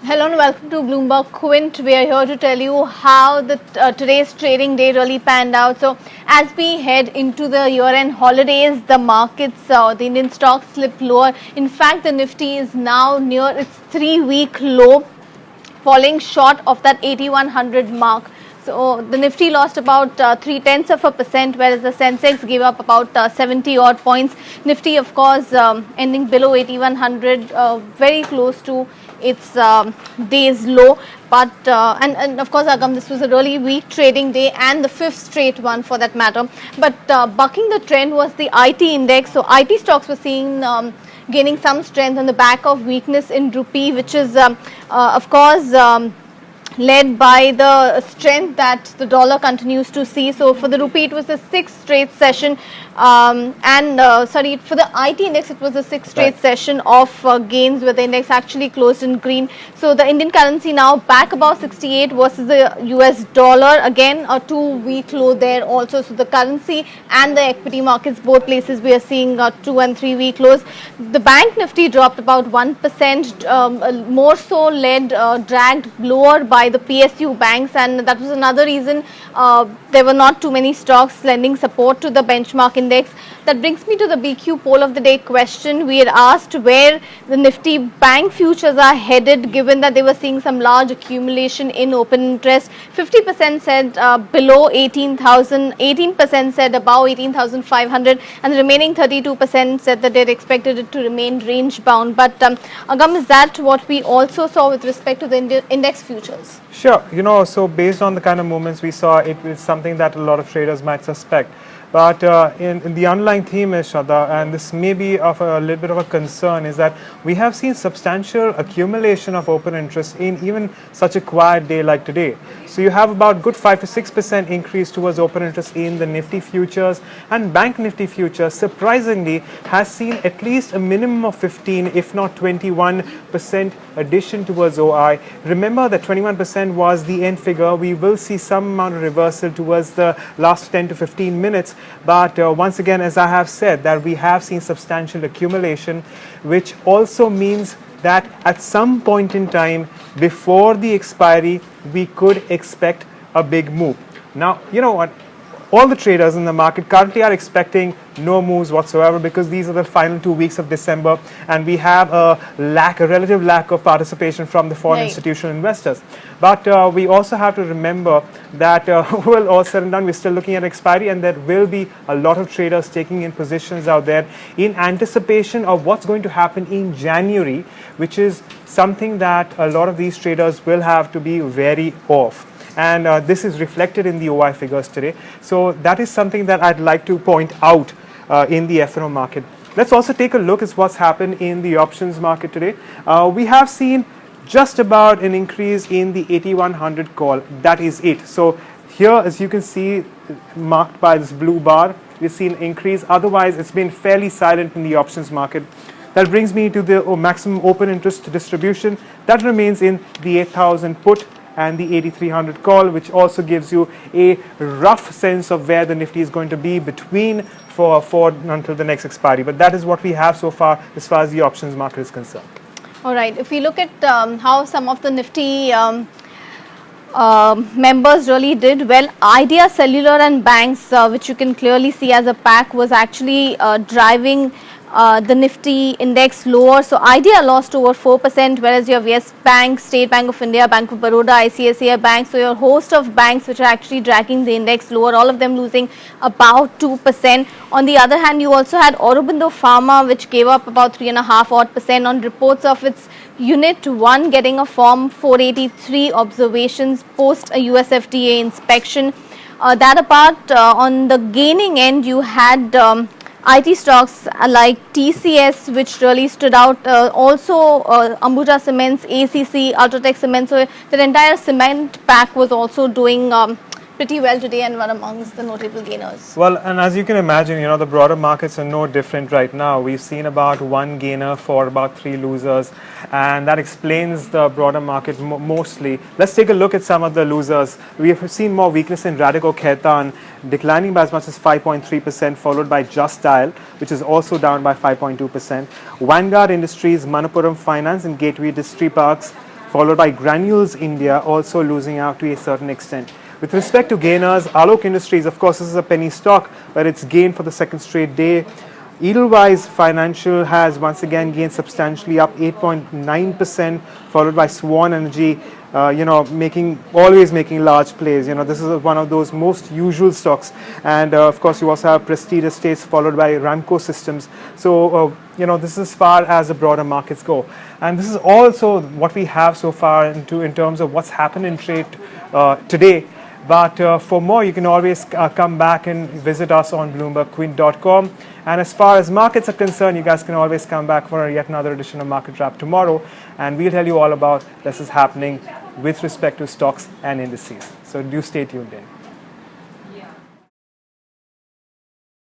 Hello and welcome to Bloomberg Quint. We are here to tell you how the today's trading day really panned out. So as we head into the year-end holidays, the markets, the Indian stocks slipped lower. In fact, the Nifty is now near its 3-week low, falling short of that 8100 mark. So the Nifty lost about 0.3%, whereas the Sensex gave up about 70 odd points. Nifty, of course, ending below 8100, very close to its day's low. But and of course, Agam, this was a really weak trading day and the fifth straight one for that matter. But bucking the trend was the IT index. So IT stocks were seeing gaining some strength on the back of weakness in rupee, which is of course led by the strength that the dollar continues to see. So for the rupee, it was the sixth straight session, for the IT index, it was the sixth straight session of gains, where the index actually closed in green. So the Indian currency now back above 68 versus the US dollar, again a 2-week low there also. So the currency and the equity markets, both places, we are seeing 2 and 3 week lows. The bank Nifty dropped about 1%, more so dragged lower by the PSU banks, and that was another reason there were not too many stocks lending support to the benchmark index. That brings me to the BQ poll of the day question. We had asked where the Nifty bank futures are headed, given that they were seeing some large accumulation in open interest. 50% said below 18,000, 18% said above 18,500, and the remaining 32% said that they expected it to remain range bound. But Agam, is that what we also saw with respect to the index futures? Sure, so based on the kind of movements we saw, it is something that a lot of traders might suspect. But in the underlying theme is, Shraddha, and this may be of a little bit of a concern, is that we have seen substantial accumulation of open interest in even such a quiet day like today. So you have about good 5 to 6% increase towards open interest in the Nifty futures, and Bank Nifty futures surprisingly has seen at least a minimum of 15, if not 21% addition towards OI. Remember that 21% was the end figure. We will see some amount of reversal towards the last 10 to 15 minutes. But once again, as I have said, that we have seen substantial accumulation, which also means that at some point in time before the expiry, we could expect a big move. Now, you know what? All the traders in the market currently are expecting no moves whatsoever, because these are the final 2 weeks of December, and we have a relative lack of participation from the foreign institutional investors. But we also have to remember that well, all said and done, we're still looking at expiry, and there will be a lot of traders taking in positions out there in anticipation of what's going to happen in January, which is something that a lot of these traders will have to be wary of. And this is reflected in the OI figures today. So that is something that I'd like to point out in the F&O market. Let's also take a look at what's happened in the options market today. We have seen just about an increase in the 8100 call. That is it. So here, as you can see, marked by this blue bar, we've seen an increase. Otherwise, it's been fairly silent in the options market. That brings me to the maximum open interest distribution. That remains in the 8000 put and the 8300 call, which also gives you a rough sense of where the Nifty is going to be between for until the next expiry. But that is what we have so far as the options market is concerned. All right. If we look at how some of the Nifty members really did well, Idea Cellular and banks, which you can clearly see as a pack, was actually driving the Nifty index lower. So Idea lost over 4%, whereas you have Yes Bank, State Bank of India, Bank of Baroda, ICICI Bank. So your host of banks which are actually dragging the index lower, all of them losing about 2%. On the other hand, you also had Aurobindo Pharma, which gave up about 3.5% on reports of its Unit 1 getting a Form 483 observations post a US FDA inspection. That apart, on the gaining end, you had IT stocks like TCS, which really stood out, also Ambuja Cements, ACC, Ultratech Cement. So the entire cement pack was also doing pretty well today and one amongst the notable gainers. Well, and as you can imagine, the broader markets are no different right now. We've seen about one gainer for about 3 losers, and that explains the broader market mostly. Let's take a look at some of the losers. We have seen more weakness in Radico Khaitan, declining by as much as 5.3%, followed by Just Dial, which is also down by 5.2%. Vanguard Industries, Manappuram Finance, and Gateway Distriparks followed by Granules India also losing out to a certain extent. With respect to gainers, Alok Industries, of course, this is a penny stock, but it's gained for the second straight day. Edelweiss Financial has once again gained substantially, up 8.9%, followed by Swan Energy, always making large plays. This is one of those most usual stocks. And of course, you also have Prestige Estates, followed by Ramco Systems. So, this is as far as the broader markets go. And this is also what we have so far in terms of what's happened in trade today. But for more, you can always come back and visit us on BloombergQuint.com. And as far as markets are concerned, you guys can always come back for yet another edition of Market Wrap tomorrow. And we'll tell you all about this is happening with respect to stocks and indices. So do stay tuned in.